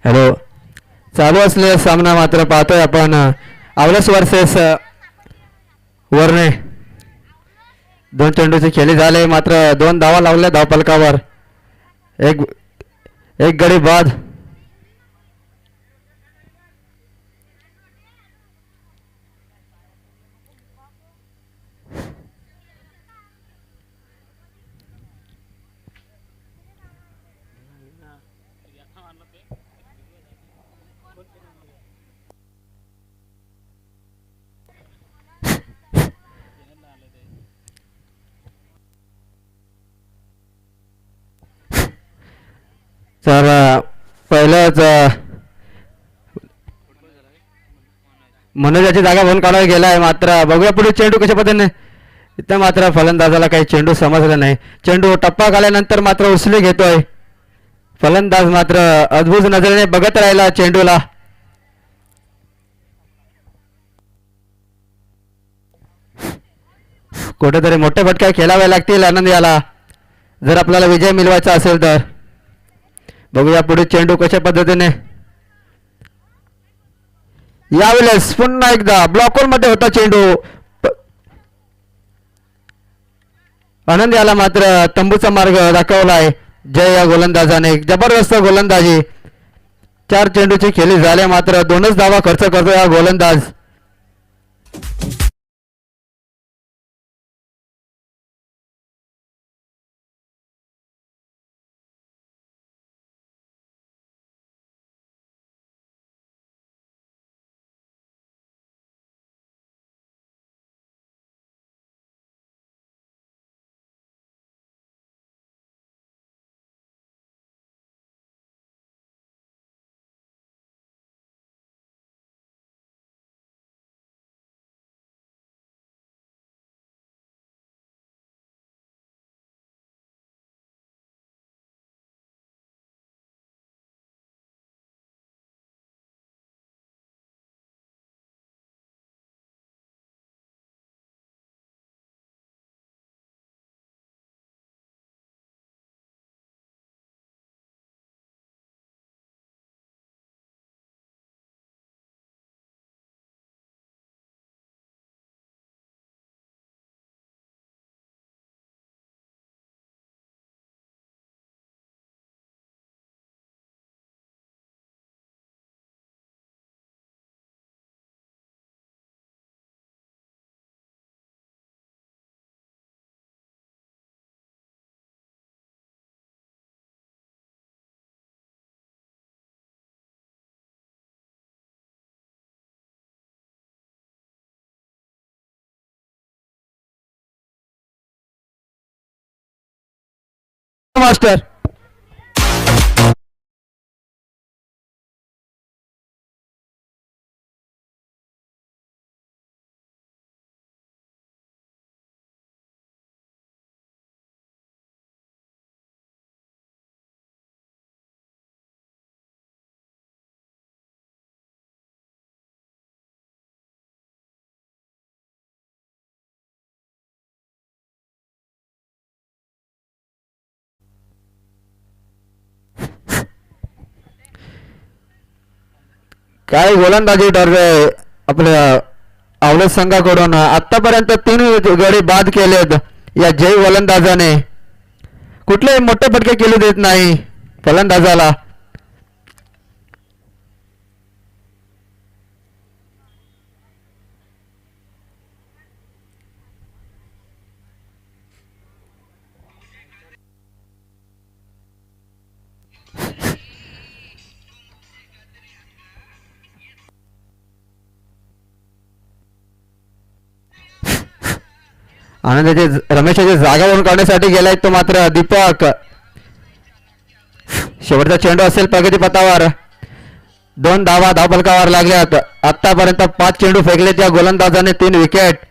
Hello. चालू असलेला सामना मात्र पाहतोय आपण आवलस वर्सेस वरणे. दोन चेंडूचे खेळी झाले मात्र दोन धावा लावल्या धावपलकावर. एक एक गडी बाद. तर पहिलंच मनोजाची जागा भरून काढायला गेला आहे मात्र बघूया पुढे चेंडू कशा पद्धतीने. इथं मात्र फलंदाजाला काही चेंडू समजला नाही. चेंडू टप्पा आल्यानंतर मात्र उचली घेतोय. फलंदाज मात्र अद्भुत नजरेने बघत राहिला चेंडूला. कुठेतरी मोठे फटके खेळावे लागतील आनंद याला जर आपल्याला विजय मिळवायचा असेल तर. बघूया पुढे चेंडू कशा पद्धतीने. यावेळेस पुन्हा एकदा ब्लॉक मध्ये होता चेंडू. आनंद याला मात्र तंबूचा मार्ग दाखवलाय जय या गोलंदाजाने. जबरदस्त गोलंदाजी. 4 चेंडूची खेळी झाले मात्र 2च धावा खर्च करतो या गोलंदाज. मास्टर काय गोलंदाजी ठरवे आपल्या आवलत संघाकडून. आतापर्यंत 3 गडी बाद केलेत या जय गोलंदाजाने. कुठलेही मोठे फटके केले देत नाही फलंदाजाला. आनंदाचे रमेशाची जागा भरून काढण्यासाठी गेलाय तो मात्र दीपक. शेवटचा चेंडू असेल प्रगती पथावर. 2 धावा धावफलकावर लागल्यात. आतापर्यंत 5 चेंडू फेकलेत या गोलंदाजाने. 3 विकेट.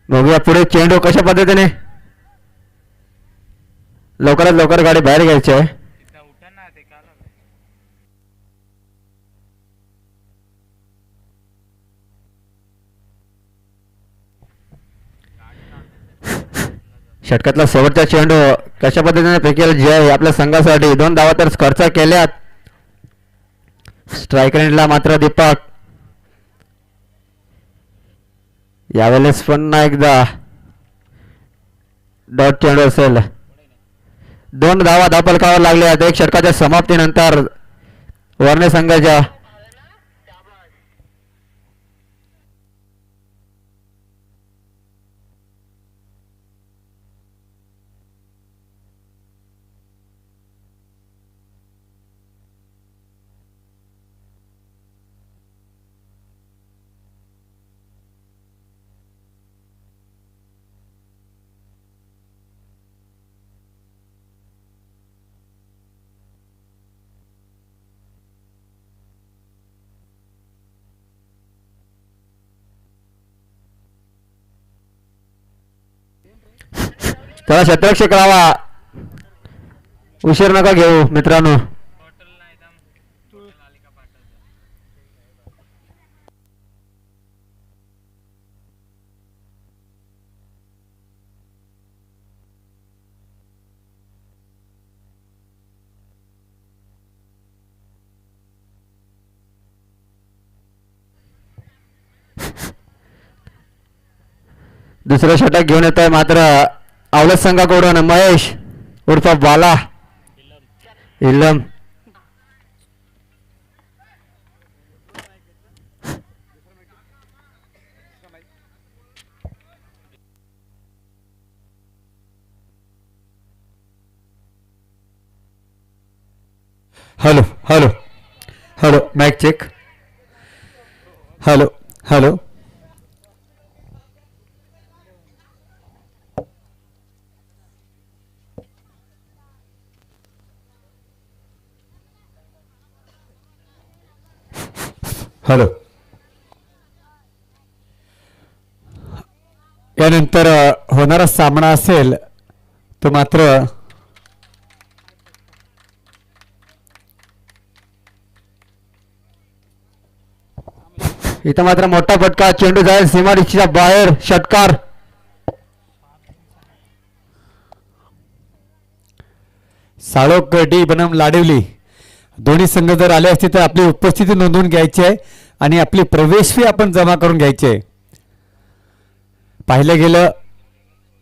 बघूया पुढे चेंडू कशा पद्धतीने लवकरात लवकर गाडी बाहेर घ्यायची आहे. षटकातला शेवटचा चेंडू कशा पद्धतीने फेकेल जय आपल्या संघासाठी 2 धावा तर खर्च केल्यात. स्ट्राईक रेंजला मात्र दीपक यावेळेस पुन्हा एकदा डॉट चेंडू असेल. 2 धावा धावफलकावर लागल्या आहेत. 1 षटकाच्या समाप्तीनंतर वर्णे संघाच्या त्याला शतरक्षक करावा. उशीर नका घेऊ मित्रांनो. दुसरं षटक घेऊन येत आहे मात्र आवलस संघाकडून महेश उर्फ बाला इलम. Hello hello hello mike check. Hello hello hello. यानंतर होणारा सामना असेल तो मात्र इथं मात्र मोठा फटका. चेंडू जाईल सीमारेषेच्या बाहेर. षटकार. साळोक डी बनम लाडिवली दोन्ही संघ जर आले असते तर आपली उपस्थिती नोंदवून घ्यायची आहे आणि आपली प्रवेश फी आपण जमा करून घ्यायची आहे. पाहिलं गेलं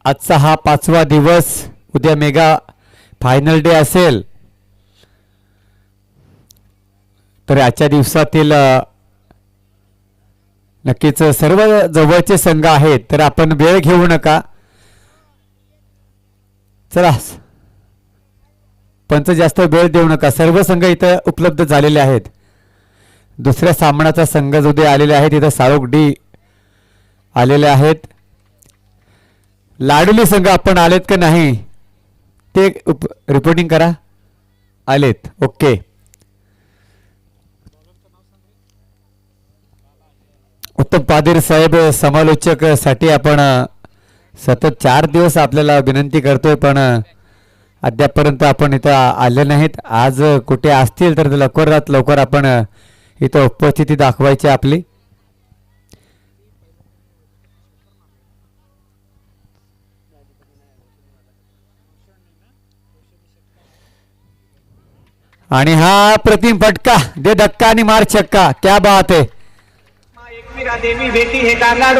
आजचा हा 5वा दिवस. उद्या मेगा फायनल डे असेल तर आजच्या दिवसातील नक्कीच सर्व जवळचे संघ आहेत तर आपण वेळ घेऊ नका. चला पंच जास्त वेळ देऊ नका. सर्व संघ इथं उपलब्ध झालेले आहेत. दुसऱ्या सामन्याचा संघ जो दे आलेले आहेत इथं साळोक डी आलेले आहेत. लाडुली संघ आपण आलेत का नाही ते रिपोर्टिंग करा. आलेत ओके. उत्तम पादीर साहेब समालोचक साठी आपण सतत 4 दिवस आपल्याला विनंती करतोय पण अद्यापर्यंत आपण इथं आले नाहीत. आज कुठे असतील तर लवकरात लवकर आपण इथं उपस्थिती दाखवायची आपली. आणि हा प्रतिम फटका दे धक्का आणि मार छक्का. क्या बात है. देवी बेटी है कांगाड़ू.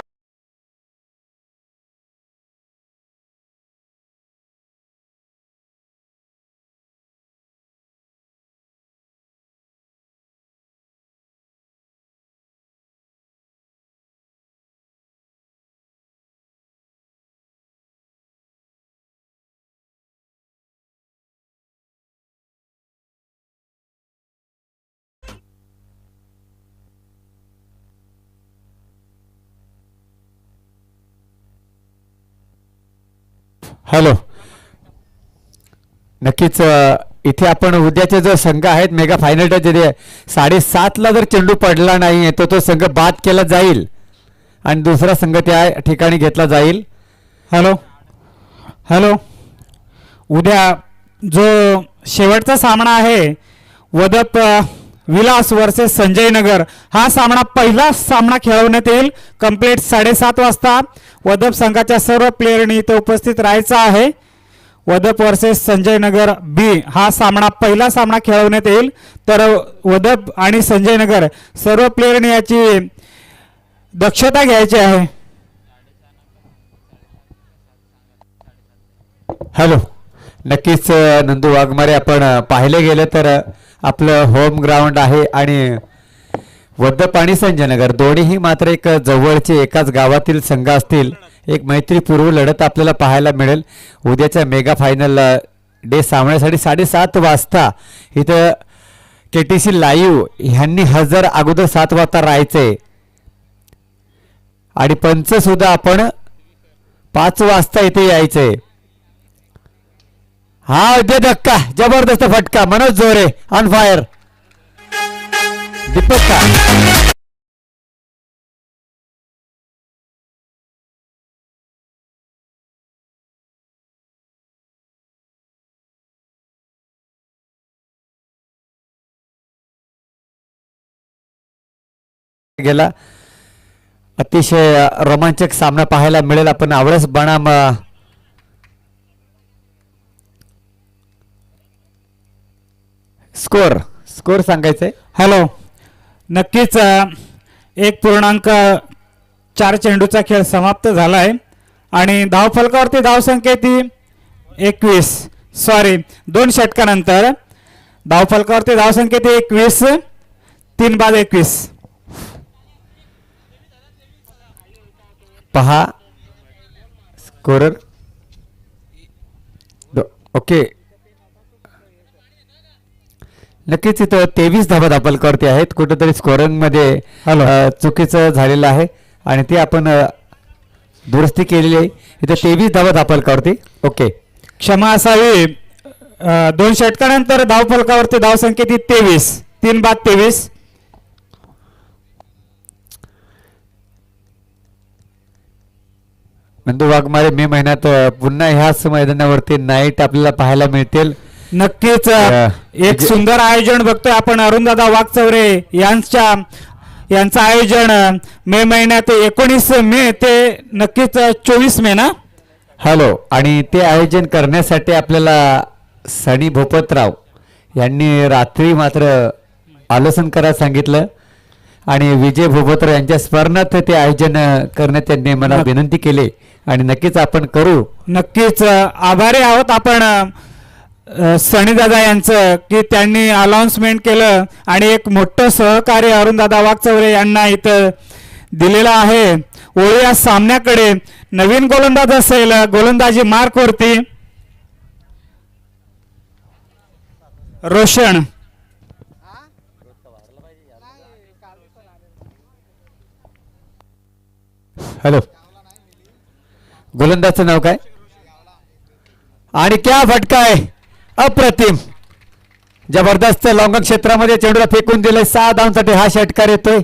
हॅलो. नक्कीच इथे आपण उद्याचे जो संघ आहेत मेगा फायनल 7:30 ला जर चेंडू पडला नाही तर तो संघ बाद केला जाईल आणि दुसरा संघ त्या ठिकाणी घेतला जाईल. हॅलो हॅलो, उद्या जो शेवटचा सामना आहे वदप विलास वर्सेस संजय नगर, हा सामना पहिला सामना खेळवण्यात येईल कंप्लीट 7:30 वाजता. वदप संघाच्या सर्व प्लेयरनी इथे उपस्थित राहायचं आहे. वदप वर्सेस संजय नगर बी हा सामना पहिला सामना खेळवण्यात येईल. तर वदप आणि संजय नगर सर्व प्लेयरनी याची दक्षता घ्यायची आहे. हॅलो, नक्कीच नंदू वाघमारे, आपण पाहिले गेलं तर आपलं होम ग्राउंड आहे आणि वद्दप आणि संजयनगर दोन्हीही मात्र एक जवळचे एकाच गावातील संघ असतील. एक मैत्रीपूर्व लढत आपल्याला पाहायला मिळेल. उद्याच्या मेगा फायनल डे सामन्यासाठी 7:30 वाजता इथं KTC लाईव्ह ह्यांनी हजर अगोदर 7 वाजता राहायचंय आणि पंच सुद्धा आपण 5 वाजता इथे यायचंय. हा दे धक्का, जबरदस्त फटका, मनोज जोरे ऑन फायर. दीपक का गेला. अतिशय रोमांचक सामना पाहायला मिळेल. आपण आवडच बनाम स्कोर सांगायचंय. हॅलो, नक्कीच 1.4 चेंडूचा खेळ समाप्त झाला आहे आणि धावफलकावरती धावसंख्या ती 21, सॉरी 2 षटकानंतर धावफलकावरती धावसंख्या ती 21, 3 बाद 21. पहा स्कोरर. ओके, नक्कीच इथं 23 धावा दाखल आहेत. कुठेतरी स्कोरिंग मध्ये चुकीचं झालेलं आहे आणि ते आपण दुरुस्ती केलेली आहे. इथं 23 धावा दाखल. ओके, क्षमा असावी. 2 षटकानंतर धावफलकावरती धावसंख्या ती 23, 3 बाद 23. नंदू वाघमारे मे महिन्यात पुन्हा ह्याच मैदानावरती नाईट आपल्याला पाहायला मिळतील. नक्कीच एक सुंदर आयोजन बघतोय आपण. अरुणदादा वाघचौरे यांचं आयोजन मे महिन्यात 19 मे ते नक्कीच 24 मे ना. हॅलो, आणि ते आयोजन करण्यासाठी आपल्याला सनी भोपतराव यांनी रात्री मात्र आलोचन करायला सांगितलं आणि विजय भोपतराव यांच्या स्मरणार्थ ते आयोजन करण्यात त्यांनी मला विनंती केली आणि नक्कीच आपण करू. नक्कीच आभारी आहोत आपण सनीदादा यांचं की त्यांनी अनाउन्समेंट केलं आणि एक मोठं सहकार्य अरुणदादा वाघचौरे यांना इथं दिलेलं आहे. ओळी या सामन्याकडे नवीन गोलंदाज असेल, गोलंदाजी मार्कवरती रोशन. हॅलो, गोलंदाजचं नाव काय आणि क्या फटका आहे, अप्रतिम, जबरदस्त. लॉंग क्षेत्रामध्ये चेंडूला फेकून दिलंय. 6 धावांसाठी हा षटकार येतोय.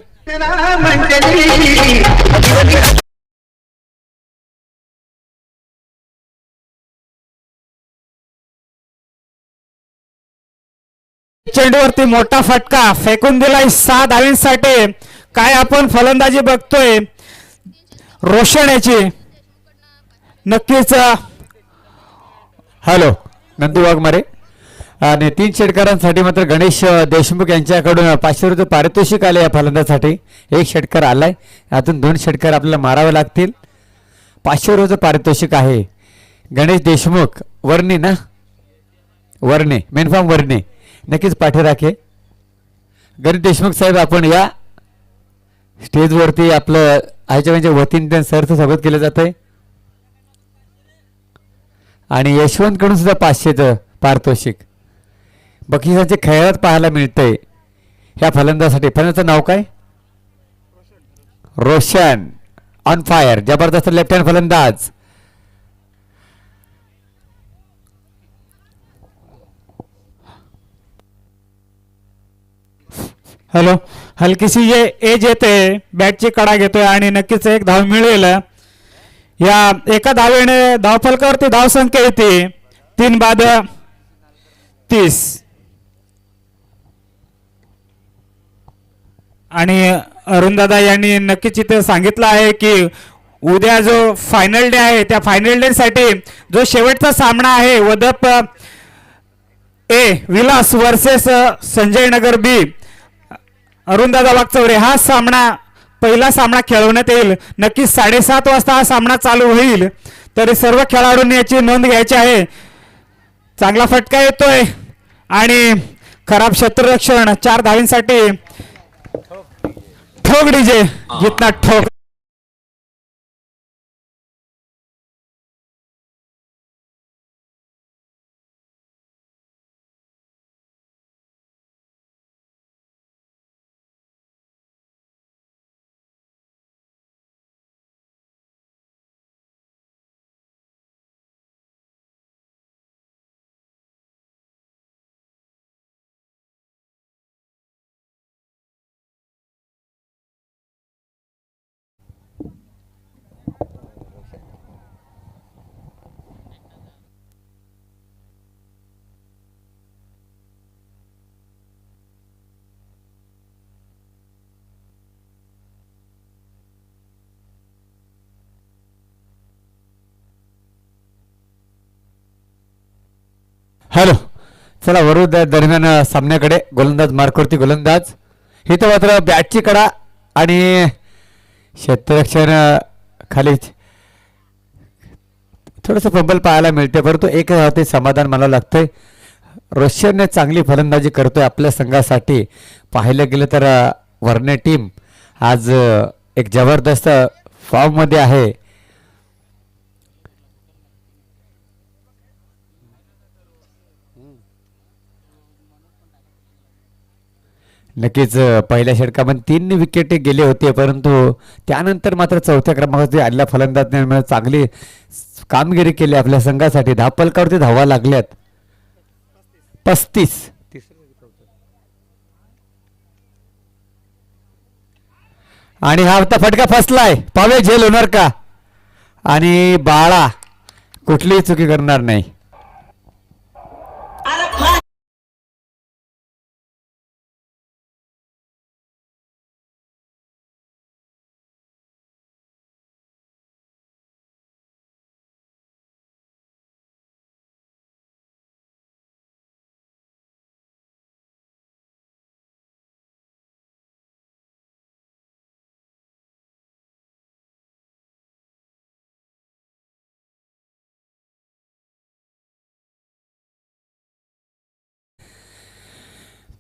चेंडूवरती मोठा फटका फेकून दिलाय 6 धावांसाठी. काय आपण फलंदाजी बघतोय रोशन याची. नक्कीच. हॅलो, नंदू वाघमारे आणि 3 षटकारांसाठी मात्र गणेश देशमुख यांच्याकडून 500 रुपये पारितोषिक आले या फलंदाजासाठी. 1 षटकार आलाय, यातून 2 षटकार आपल्याला मारावे लागतील. 500 रुपये पारितोषिक आहे. गणेश देशमुख वर्णे ना, वर्णे मेनफॉर्म वर्णे, नक्कीच पाठी राखे. गणेश देशमुख साहेब, आपण या स्टेजवरती आपलं आयोजकांच्या वतीने सरचं स्वागत केलं जात आहे आणि यशवंतकडून सुद्धा 500चं पारितोषिक बक्षिसांचे खेळात पाहायला मिळतंय ह्या फलंदाजासाठी. फलंदाजाचं नाव काय? रोशन ऑन फायर, जबरदस्त लेफ्ट हँड फलंदाज. हॅलो, हलकीशी ये एज येते, बॅटची कडा घेतोय आणि नक्कीच एक धाव मिळेल. या एका धावेने धावफलकावरती धावसंख्या येते 3 बाद 30. आणि अरुणदादा यांनी नक्कीच इथे सांगितलं आहे की उद्या जो फायनल डे आहे त्या फायनल डे साठी जो शेवटचा सामना आहे वदप ए विलास वर्सेस संजय नगर बी अरुणदादा वागचौरे, हा सामना पहिला सामना खेळवण्यात येईल. नक्कीच 7:30 वाजता हा सामना चालू होईल. तरी सर्व खेळाडूंनी याची नोंद घ्यायची आहे. चांगला फटका येतोय आणि खराब क्षेत्ररक्षण 4 धावींसाठी. ठोक डीजे जितना ठोक. हॅलो, चला वरू दरम्यान सामन्याकडे. गोलंदाज मार्कवरती गोलंदाज. इथं मात्र बॅटची कडा आणि क्षेत्ररक्षण खाली थोडंसं फंबल पाहायला मिळते, परंतु एक ते समाधान म्हणावं लागतंय. रोशनने चांगली फलंदाजी करतोय आपल्या संघासाठी. पाहिलं गेलं तर वर्णे टीम आज एक जबरदस्त फॉर्ममध्ये आहे. नक्कीच पहिल्या षटकामध्ये 3 विकेट गेले होते, परंतु त्यानंतर मात्र चौथ्या क्रमांकावरती आलेल्या फलंदाजाने चांगली कामगिरी केली आपल्या संघासाठी. धावफलकावरती धावा लागल्यात 35. आणि हा आता फटका फसलाय. पावे झेल होणार का? आणि बाळा कुठलीही चुकी करणार नाही.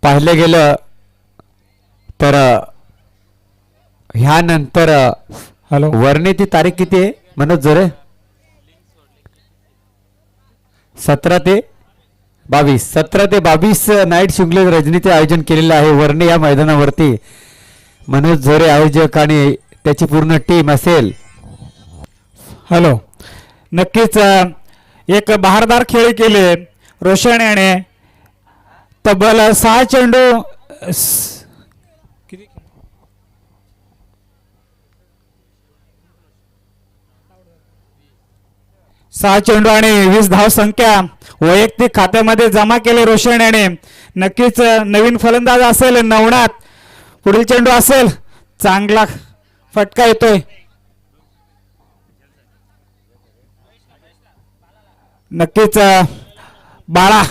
पाहिलं गेलं तर ह्यानंतर हॅलो, वर्णेची तारीख किती आहे मनोज जोरे? 17 ते 22 नाईट शिंगले रजनीचे आयोजन केलेलं आहे वर्णे या मैदानावरती. मनोज झोरे आयोजक आणि त्याची पूर्ण टीम असेल. हॅलो, नक्कीच एक बहारदार खेळ केले रोशन याने. तब्बल 6 चेंडू 6 चेंडू आणि 20 धाव संख्या वैयक्तिक खात्यामध्ये जमा केले रोशन याने. नक्कीच नवीन फलंदाज असेल नवनाथ. पुढील चेंडू असेल, चांगला फटका येतोय. नक्कीच बाळा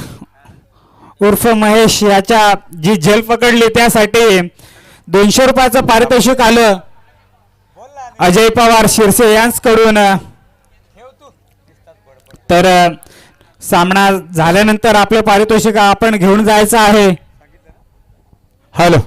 उर्फ महेश याच्या जी झेल पकडली त्यासाठी 200 रुपयाचं पारितोषिक आलं अजय पवार शिरसे यांच्याकडून. तर सामना झाल्यानंतर आपलं पारितोषिक आपण घेऊन जायचं आहे. हॅलो,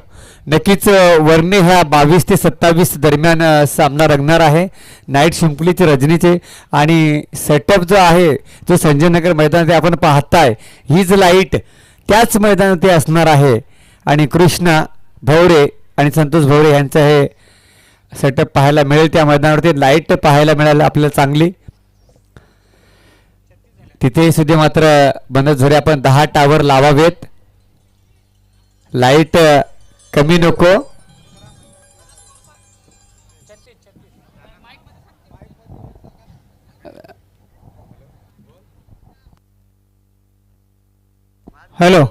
नक्कीच वर्णे ह्या 22 ते 27 दरम्यान सामना रंगणार आहे नाईट शिंपलीचे रजनीचे. आणि सेटअप जो आहे जो संजय नगर मैदानात आपण पाहताय हीच लाईट त्याच मैदानात असणार आहे. आणि कृष्णा भवरे आणि संतोष भवरे यांचं हे सेटअप पाहायला मिळेल. त्या मैदानावरती लाईट पाहायला मिळालं आपल्याला चांगली. तिथे सुद्धा मात्र मनोज झोरे आपण 10 टावर लावावेत. लाईट कमी नको. हॅलो.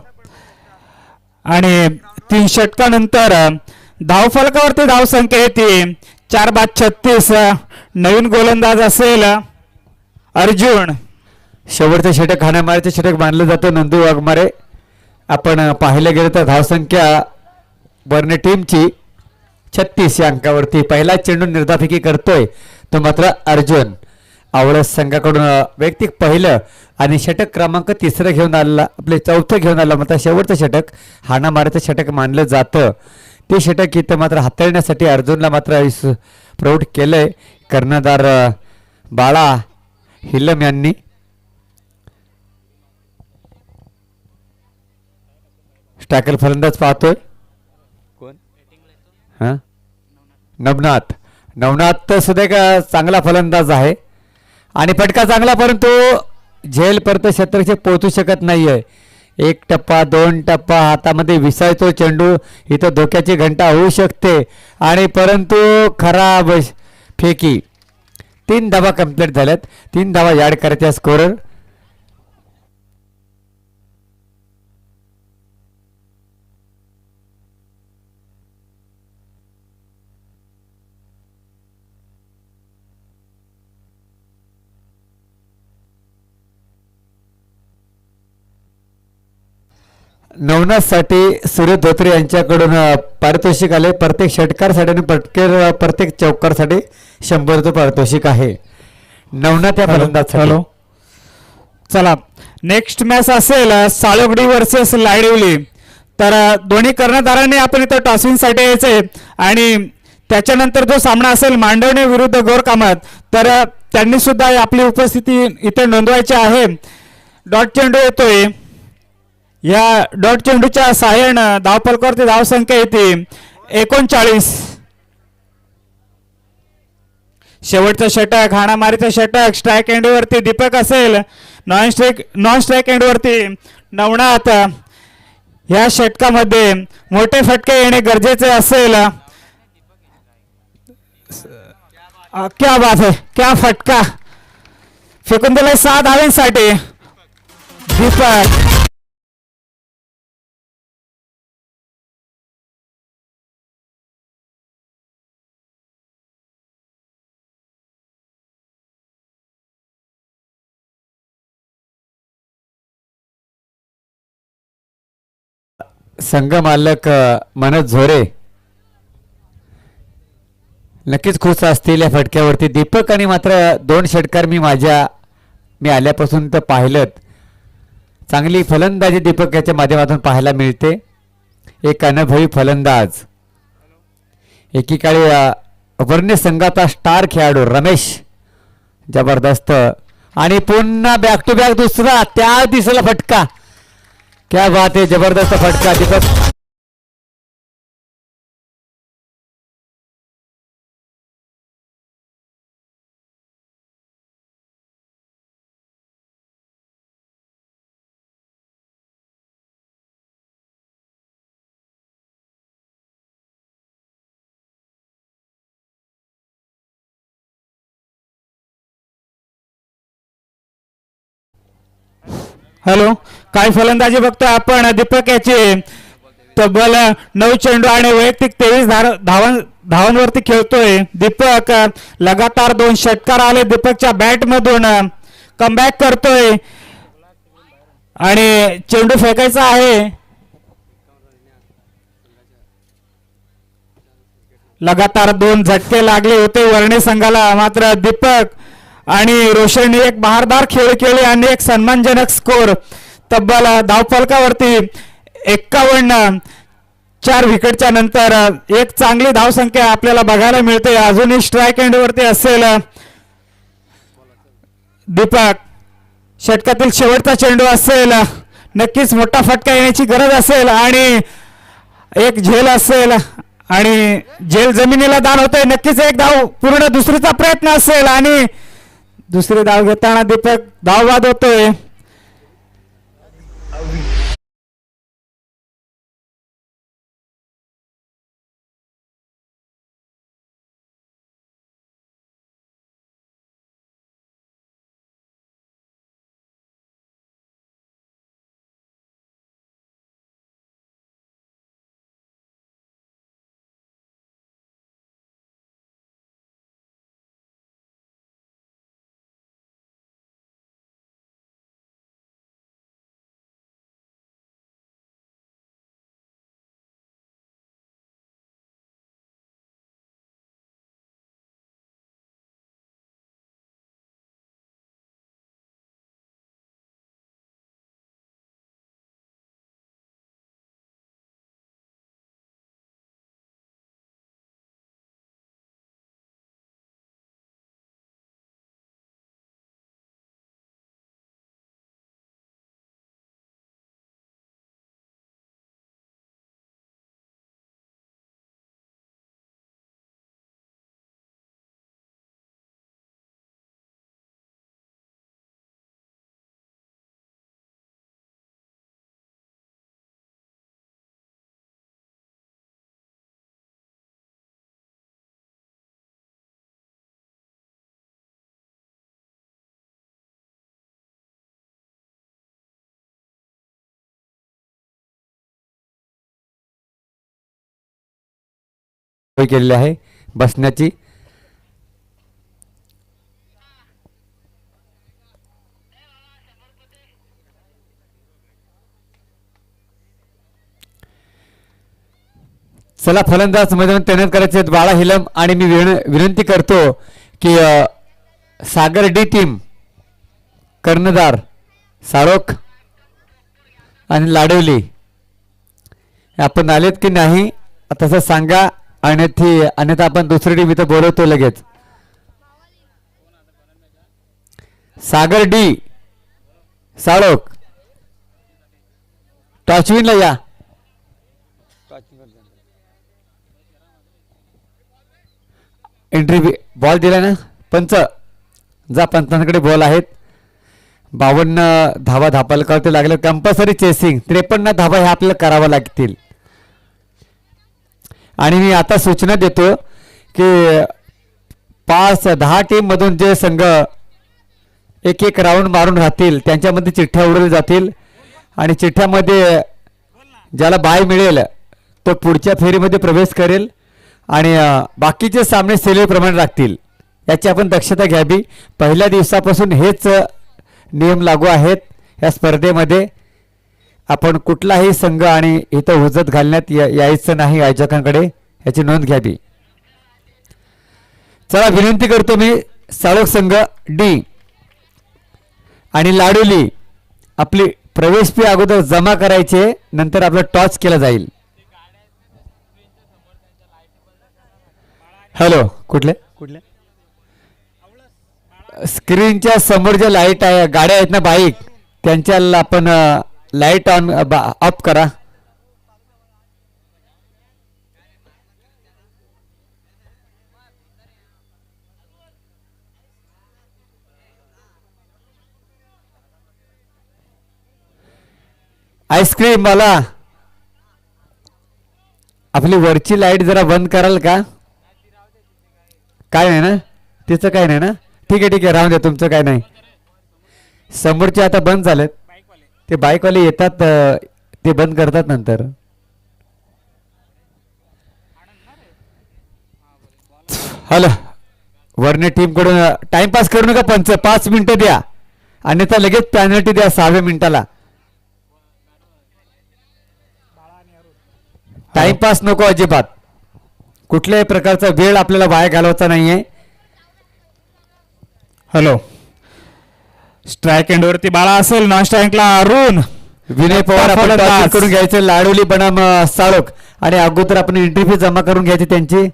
आणि 3 षटकानंतर धावफलकावरती धावसंख्या येते 4 बाद 36. नवीन गोलंदाज असेल अर्जुन. शेवटचं षटक हाणामारीचं षटक मानलं जातं नंदू वाघमारे. आपण पाहिलं गेलं तर धावसंख्या बर्ने टीमची 36 या अंकावरती. पहिला चेंडू निर्धाफिकी करतोय तो मात्र अर्जुन. आवळस संघाकडून वैयक्तिक पहिलं आणि षटक क्रमांक 3 घेऊन आलेला, आपले 4थं घेऊन आला. मात्र शेवटचं षटक हाणामारीचं षटक मानलं जातं. ते षटक इथं मात्र हाताळण्यासाठी अर्जुनला मात्र प्रौढ केलंय कर्णधार बाळा हिलम यांनी. स्टॅकल फलंदाज पाहतोय कोण? हा, नवनाथ. नवनाथ तर सुद्धा एक चांगला फलंदाज आहे आणि फटका चांगला, परंतु झेल परत क्षेत्रक्षे पोहोचू शकत नाहीये. 1 टप्पा 2 टप्पा हातामध्ये विसायतो चेंडू. इथं धोक्याची घंटा होऊ शकते आणि परंतु खराब फेकी. 3 धावा कंप्लीट झाल्यात. 3 धावा याड करायच्या स्कोरर. नवनाथसाठी सूर्य धोत्रे यांच्याकडून पारितोषिक आले. प्रत्येक षटकारसाठी आणि प्रत्येक चौकारसाठी 100 पारितोषिक आहे. नवनाथ या फलंदाज. हॅलो. चला, नेक्स्ट मॅच असेल साळोगडी वर्सेस लायडिवली. तर दोन्ही कर्णधारांनी आपण इथं टॉसिंगसाठी यायचे आणि त्याच्यानंतर जो सामना असेल मांडवणे विरुद्ध गोरकामत, तर त्यांनी सुद्धा आपली उपस्थिती इथे नोंदवायची आहे. डॉट चेंडू येतोय. या डॉट चेंडूच्या सहाय्यानं धावफलकावरती धावसंख्या येते 39. शेवटचं षटक हाणामारीचं षटक. स्ट्राईक एंडवरती दीपक असेल. नॉन स्ट्राईक एंडवरती नवनाथ. या षटकामध्ये मोठे फटके येणे गरजेचे असेल. क्या बात है, क्या फटका फेकून दिलाय 6 धावांसाठी दीपक. संघ मालक मनोज झोरे नक्कीच खुश असतील या फटक्यावरती. दीपक आणि मात्र 2 षटकार मी आल्यापासून तर पाहिलं. चांगली फलंदाजी दीपक याच्या माध्यमातून पाहायला मिळते. एक अनुभवी फलंदाज. एकीकाळी वर्णे संघाचा स्टार खेळाडू रमेश जबरदस्त आणि पुन्हा बॅक टू बॅक दुसरा त्या दिसला फटका. क्या बात है, जबरदस्त फटका दीपक. हॅलो. काय फलंदाजी बघतोय आपण दीपक याची. तब्बल 9 चेंडू आणि वैयक्तिक 23 धावांवरती खेळतोय दीपक. लगातार 2 षटकार आले दीपकच्या बॅट मधून. कमबॅक करतोय आणि चेंडू फेकायचा आहे. लगातार 2 झटके लागले होते वर्णे संघाला. मात्र दीपक आणि रोशनने एक बहारदार खेळ केले आणि एक सन्मानजनक स्कोर. तब्बल धावफलकावरती 51. 4 विकेटच्या नंतर एक चांगली धावसंख्या आपल्याला बघायला मिळते. अजूनही स्ट्राईक एंडवरती असेल दीपक. षटकातील शेवटचा चेंडू असेल. नक्कीच मोठा फटका येण्याची गरज असेल आणि एक झेल असेल आणि झेल जमिनीला दान होते. नक्कीच एक धाव पूर्ण दुसरीचा प्रयत्न असेल आणि दुसरी धाव घेताना दीपक धावबाद होतोय. सोय केलेली आहे बसण्याची. चला फलंदाज मैदानात तैनात करायचे आहेत बाळा हिलम. आणि मी विनंती करतो की सागर डी टीम कर्णधार सारोख आणि लाडवली आपण आलेत की नाही तसं सांगा. अन्यथा आपण दुसरी टीम इथं बोलवतो लगेच. सागर डी साळोख टॉचविनला या. एंट्री बॉल दिला ना पंच. जा पंचांकडे बॉल आहेत. 52 धावा धापलकावरती लागले. कंपल्सरी चेसिंग 53 धावा ह्या आपल्याला कराव्या लागतील. आणि मी आता सूचना देतो की 5-10 टीम मधून जे संघ एक एक राऊंड मारून राहतील त्यांच्यामध्ये चिठ्ठ्या उडवल्या जातील. आणि चिठ्ठ्यामध्ये ज्याला बाय मिळेल तो पुढच्या फेरीमध्ये प्रवेश करेल. आणि बाकीचे सामने सेवेप्रमाणे राखतील. याची आपण दक्षता घ्यावी. पहिल्या दिवसापासून हेच नियम लागू आहेत या स्पर्धेमध्ये. आपण कुठलाही संघ आणि इथं हुजत घालण्यात यायचं नाही आयोजकांकडे, याची नोंद घ्यावी. चला विनंती करतो मी साळोख संघ डी आणि लाडोली आपली प्रवेश फी अगोदर जमा करायचे, नंतर आपला टॉस केला जाईल. हॅलो कुठले स्क्रीनच्या समोर ज्या लाईट आहे गाड्या आहेत ना बाईक त्यांच्या आपण लाईट ऑन ऑफ करा. आईस्क्रीम मला आपली वरची लाईट जरा बंद कराल का? काय नाही ना तिचं काय नाही ना. ठीक आहे राहून द्या तुमचं काय नाही. समोरचे आता बंद झालेत. ते बाईकवाले येतात ते बंद करतात नंतर. हॅलो वरने टीम कडून टाइमपास करू नका पंच. 5 मिनिटं द्या अन्यथा लगेच पॅनल्टी द्या 6व्या मिनिटाला. टाइमपास नको अजिबात. कुठल्याही प्रकारचा वेळ आपल्याला वाया घालवायचा नाहीये. हॅलो स्ट्राईक एंड वरती बाळा असेल. नॉन स्ट्राईकला अरुण. विनय पवार आपण टॉस करून घ्यायचे. लाडोली बनाम साळोख आणि अगोदर आपण एंट्री फी जमा करून घ्यायची त्यांची.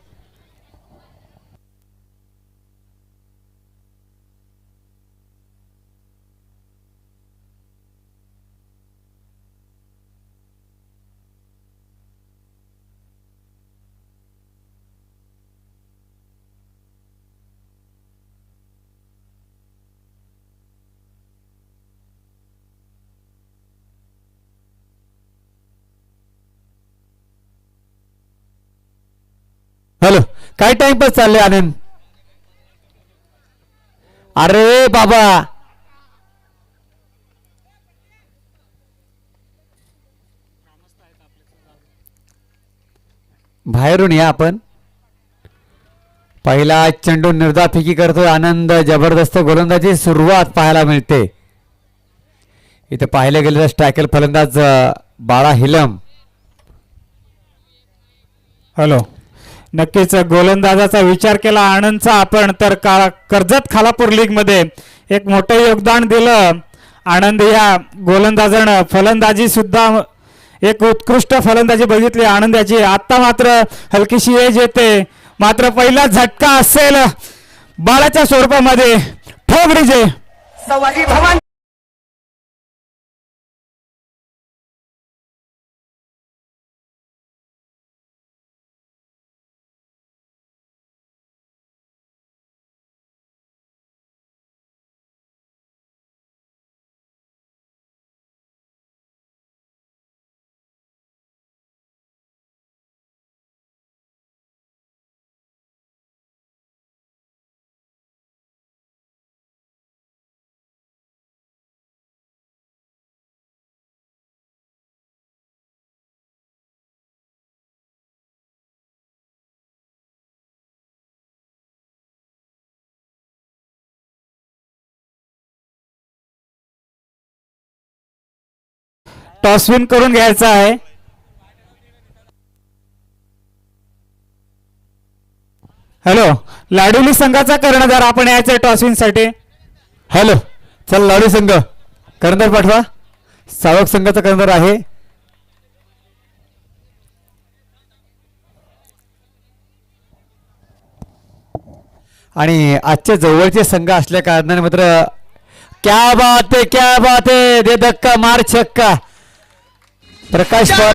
हॅलो काय टाइमपास चाललंय आनंद? अरे बाबा बाहेरून या आपण. पहिला चेंडू निर्धाफिकी करतोय आनंद. जबरदस्त गोलंदाजी सुरुवात पाहायला मिळते. इथे पाहिलं गेलेलं स्ट्रायकर फलंदाज बाळा हिलम. हॅलो नक्कीच गोलंदाजाचा विचार केला आनंदचा आपण तर कर्जत खालापूर लीग मध्ये एक मोठं योगदान दिलं. आनंद या गोलंदाजानं फलंदाजी सुद्धा एक उत्कृष्ट फलंदाजी बघितली आनंदाची. आता मात्र हलकीशी एज येते. मात्र पहिला झटका असेल बाळाच्या स्वरूपामध्ये. ठोक डीजे. सवाजी भवन टॉसविन करून घ्यायचा आहे. हॅलो, लाडोली संघाचा कर्णधार आपण यायचंय टॉसविन साठी. हॅलो, चल लाडू संघ कर्णधार पाठवा. सावक संघाचा कर्णधार आहे. आणि आजच्या जवळचे संघ असल्या कारणाने मात्र क्या बात है दे धक्का मार छक्का. प्रकाश पवार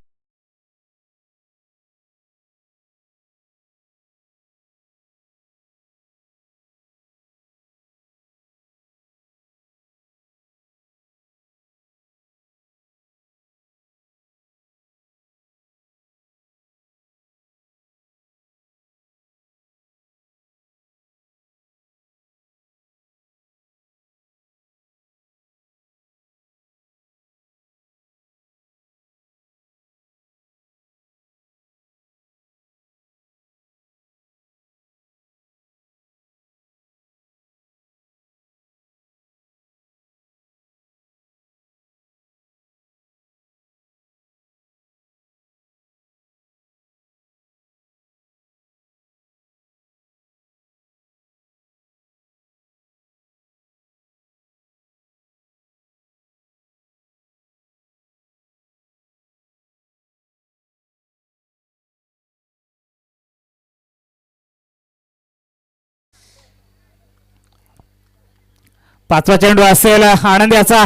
5वा चेंडू असेल आनंद याचा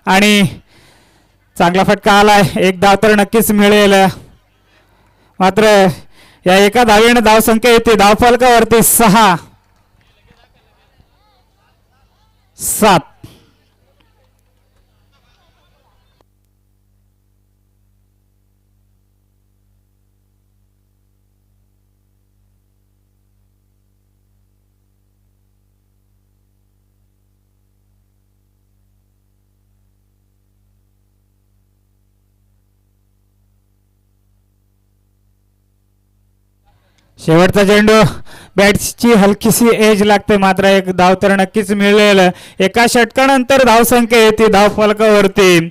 आणि चांगला फटका आलाय. एक धाव तर नक्कीच मिळेल. मात्र या एका धावेने धावसंख्या येते धावफलकावरती 6-7. शेवटचा चेंडू बॅटची हलकीशी एज लागते. मात्र एक धाव तर नक्कीच मिळेल. एका षटकानंतर धावसंख्या येते धावफलकावरती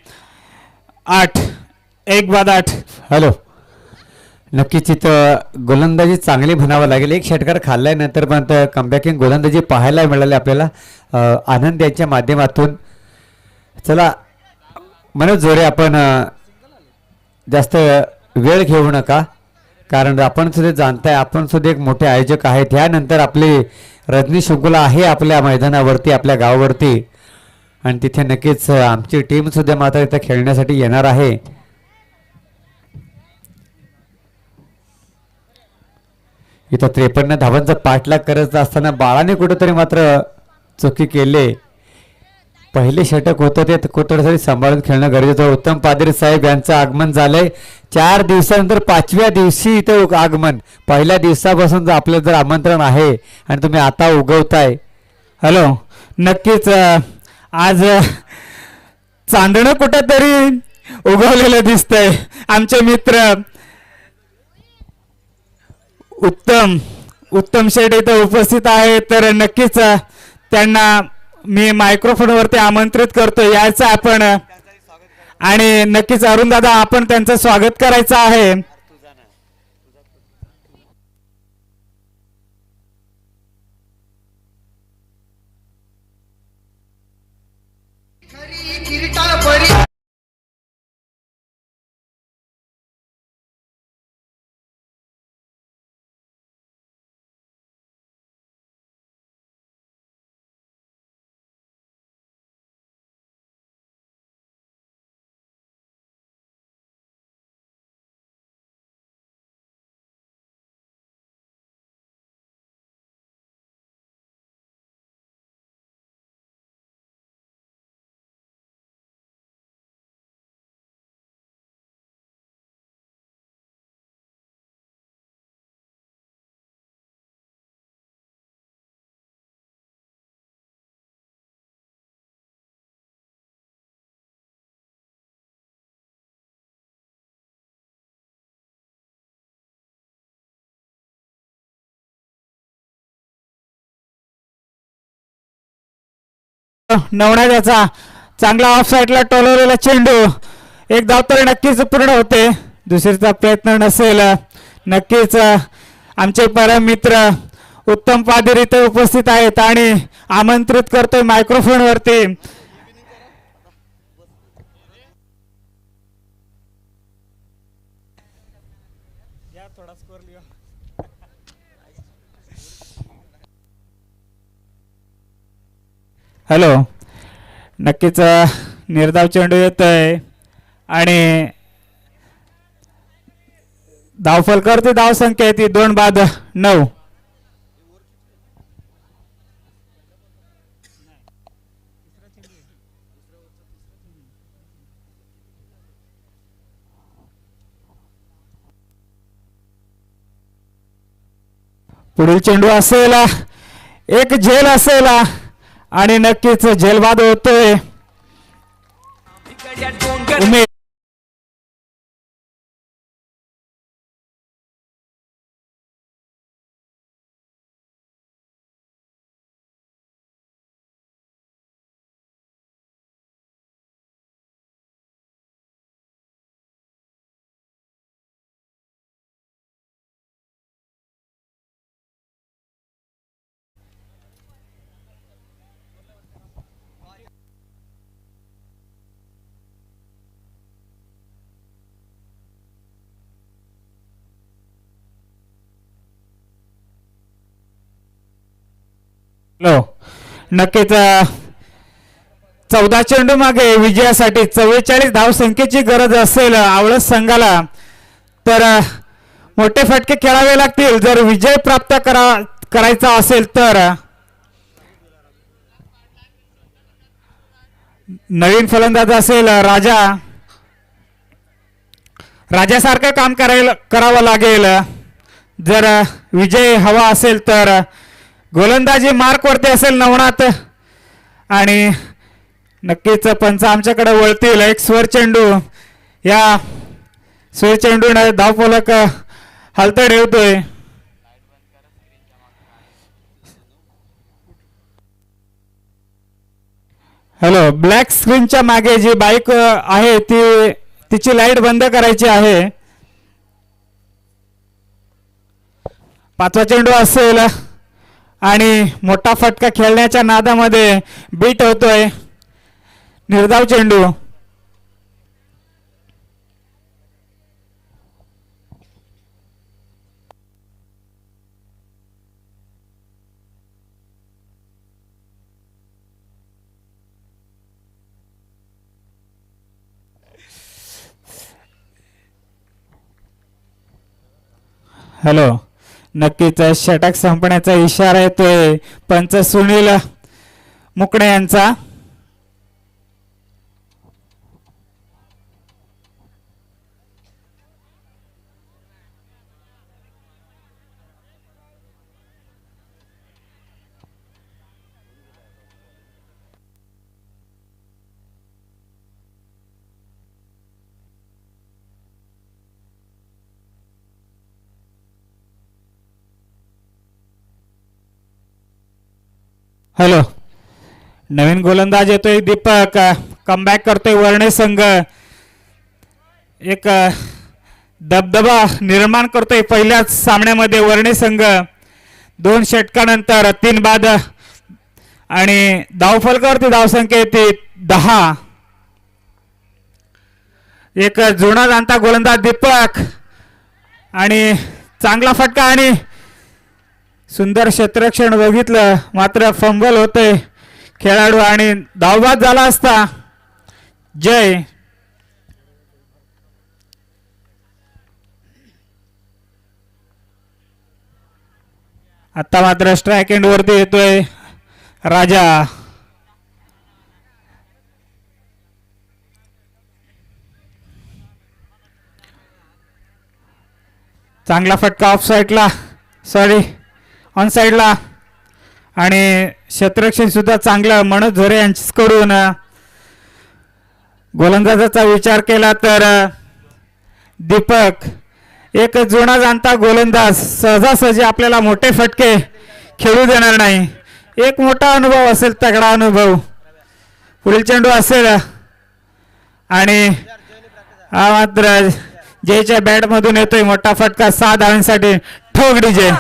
8. 1-8. हॅलो, नक्कीच इथं गोलंदाजी चांगली म्हणावं लागेल. एक षटकार खाल्लाय नंतर पण कमबॅकिंग गोलंदाजी पाहायला मिळाली आपल्याला आनंद यांच्या माध्यमातून. चला मनोज जोरे, आपण जास्त वेळ घेऊ नका, कारण आपण सुद्धा जाणताय आपण सुद्धा एक मोठे आयोजक आहेत. त्यानंतर आपली रजनी शुक्ला आहे आपल्या मैदानावरती आपल्या गावावरती आणि तिथे नक्कीच आमची टीम सुद्धा मात्र इथं खेळण्यासाठी येणार आहे. इथं 53 धावांचा पाठलाग करत असताना बाळाने कुठेतरी मात्र चुकी केली. पहिले षटक होतं ते कुठेतरी सांभाळून खेळणं गरजेचं होतं. उत्तम पादरी साहेब यांचं आगमन झालंय 4 दिवसानंतर 5व्या दिवशी इथं आगमन. पहिल्या दिवसापासून जर आपलं जर आमंत्रण आहे आणि तुम्ही आता उगवताय. हॅलो, नक्कीच आज चांदणं कुठेतरी उगवलेलं दिसतंय. आमचे मित्र उत्तम शेठ इथं उपस्थित आहे, तर नक्कीच त्यांना मी मायक्रोफोनवरती आमंत्रित करतो यायचं आपण. आणि नक्कीच अरुण दादा आपण त्यांचं स्वागत करायचं आहे. नवनाथ्याचा चांगला ऑफ साईडला टोलवलेला चेंडू एक धाव तर नक्कीच पूर्ण होते. दुसरीचा प्रयत्न नसेल. नक्कीच आमचे परम मित्र उत्तम पाटील इथे उपस्थित आहेत आणि आमंत्रित करतोय मायक्रोफोन वरती. हॅलो, नक्कीच निर्धाव चेंडू येतोय आणि धावफलकावरती धाव संख्या आहे ती 2-9. पुढील चेंडू असेल एक झेल असेल आणि नक्कीच झेलबाद होतोय उमेश. हॅलो, नक्कीच 14 चेंडू मागे विजयासाठी 44 धाव संख्येची गरज असेल आवळस संघाला तर मोठे फटके खेळावे लागतील जर विजय प्राप्त करायचा असेल तर. नवीन फलंदाज असेल राजासारखं काम करावं लागेल जर विजय हवा असेल तर. गोलंदाजी मार्क वरती असेल नवनाथ आणि नक्कीच पंच आमच्याकडे वळतील. एक स्वर चेंडू, या स्वर चेंडूने धावफलक हलतं ठेवतोय. हॅलो, ब्लॅक स्क्रीनच्या मागे जी बाईक आहे तिची लाईट बंद करायची आहे. 5वा चेंडू असेल आणि मोठा फटका खेळण्याच्या नादामध्ये बीट होतोय. निर्धाव चेंडू. हॅलो, नक्कीच षटक संपण्याचा इशारा येतोय पंच सुनील मुकणे यांचा. हॅलो, नवीन गोलंदाज येतोय दीपक. कमबॅक करतोय वर्णे संघ. एक दबदबा निर्माण करतोय पहिल्याच सामन्यामध्ये वर्णे संघ. 2 षटकानंतर 3 बाद आणि धावफलकावरती धावसंख्या येते 10. एक जुना जाणता गोलंदाज दीपक आणि चांगला फटका आणि सुंदर क्षेत्ररक्षण बघितलं मात्र फंबल होते खेळाडू आणि धावबाद झाला असता. जय. आता मात्र स्ट्राइक एंड वरती येतोय राजा. चांगला फटका ऑफ साईडला, सॉरी ऑन साईडला आणि क्षेत्ररक्षण सुद्धा चांगलं मनोज झोरे यांच्याकडून. गोलंदाजाचा विचार केला तर दीपक एक जुना जाणता गोलंदाज सहजासहजी आपल्याला मोठे फटके खेळू देणार नाही. एक मोठा अनुभव असेल, तगडा अनुभव. पुढील चेंडू असेल आणि हा मात्र जयच्या बॅट मधून येतोय मोठा फटका 6 धावांसाठी ठोक डीजे.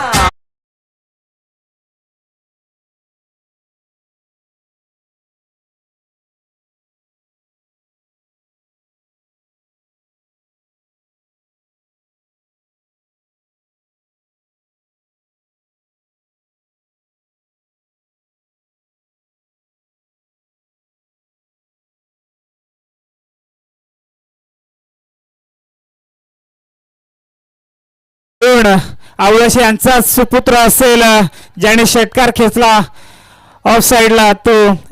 आवळशी यांचा सुपुत्र असेल ज्याने षटकार खेचला ऑफ साइडला, तो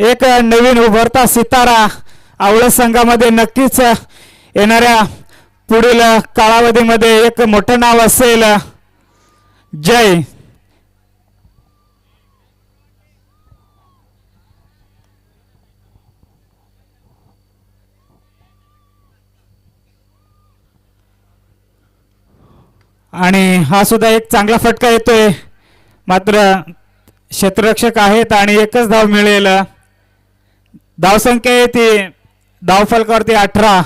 एक नवीन उभरता सितारा आवळस संघामध्ये नक्कीच येणाऱ्या पुढील कालावधीमध्ये एक मोठं नाव असेल. जय. आणि हा सुद्धा एक चांगला फटका येतोय, मात्र क्षेत्ररक्षक आहेत आणि एकच धाव मिळेल. धावसंख्या आहे ती धावफलकावरती 18,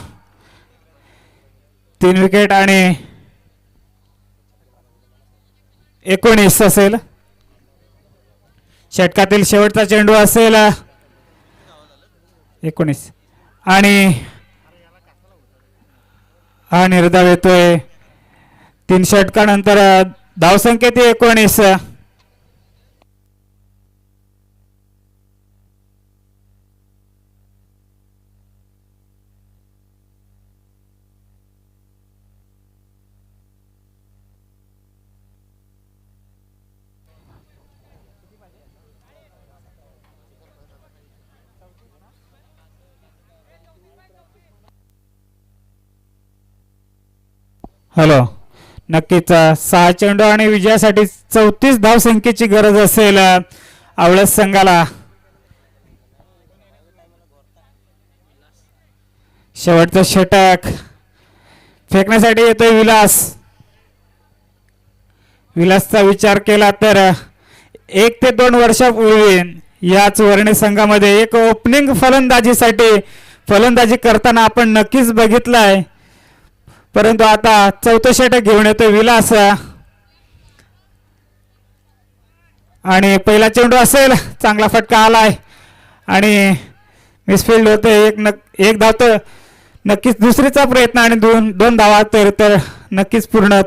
3 विकेट आणि 19 असेल. षटकातील शेवटचा चेंडू असेल 19 आणि हा निर्धाव येतोय. 3 षटकानंतर धावसंख्या ती 19. हॅलो. नक्कीच 6 चेंडू आणि विजयासाठी 34 धावसंख्येची गरज असेल आवळस संघाला. शेवटचं षटक फेकण्यासाठी येतोय विलास. विलासचा विचार केला तर 1 ते 2 वर्षापूर्वी याच वर्णी संघामध्ये एक ओपनिंग फलंदाजी करताना आपण नक्कीच बघितलंय, परंतु आता 4थं षटक घेऊन येतोय विलास आणि पहिला चेंडू असेल, चांगला फटका आलाय आणि मिसफिल्ड होते. एक धाव तर नक्कीच, दुसरीचा प्रयत्न आणि दोन धावा तर नक्कीच पूर्ण.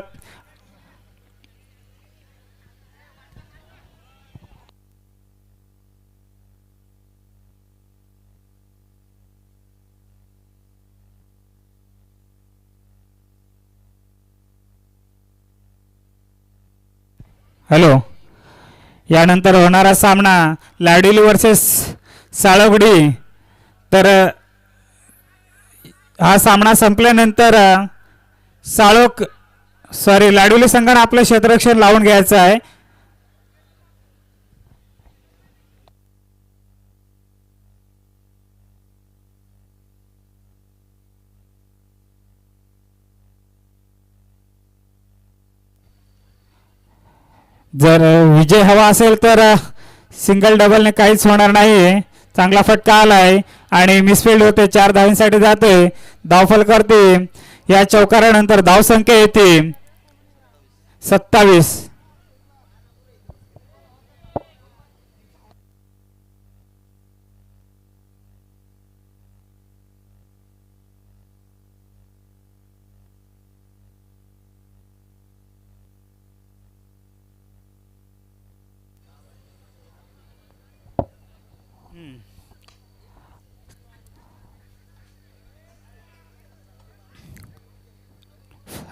हॅलो. यानंतर होणारा सामना लाडीली वर्सेस साळवडी. तर हा सामना संपल्यानंतर लाडोली संघाने आपलं क्षेत्ररक्षण लावून घ्यायचं आहे. जर विजय हवा असेल तर सिंगल डबलने काहीच होणार नाही. चांगला फटका आलाय आणि मिसफिल्ड होते, 4 धावांसाठी जाते. धावफल करते. या चौकारानंतर धावसंख्या येते 27.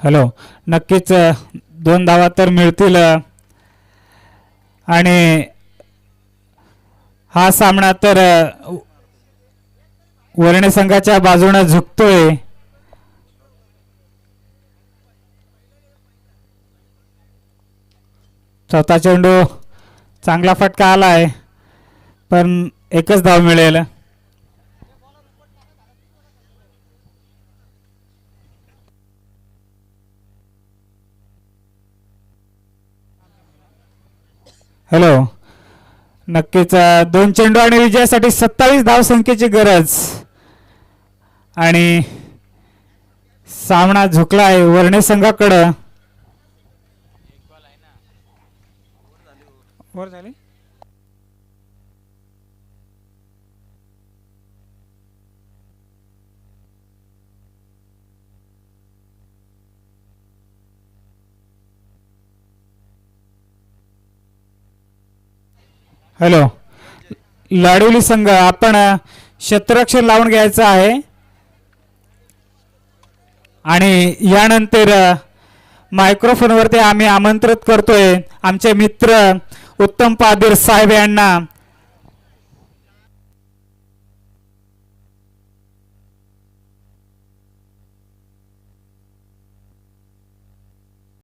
हॅलो. नक्कीच 2 धावा तर मिळतील आणि हा सामना तर वर्णे संघाच्या बाजूने झुकतोय. चौथा चेंडू चांगला फटका आलाय, पण एकच धाव मिळेल. हॅलो. नक्कीच 2 चेंडू आणि विजयासाठी 27 धावसंख्येची गरज आणि सामना झुकला आहे वर्णे संघाकडं. वर झाली. हॅलो लाडवली संघ आपण क्षेत्ररक्षण लावून घ्यायचं आहे आणि यानंतर मायक्रोफोनवरती आम्ही आमंत्रित करतोय आमचे मित्र उत्तम पादीर साहेब यांना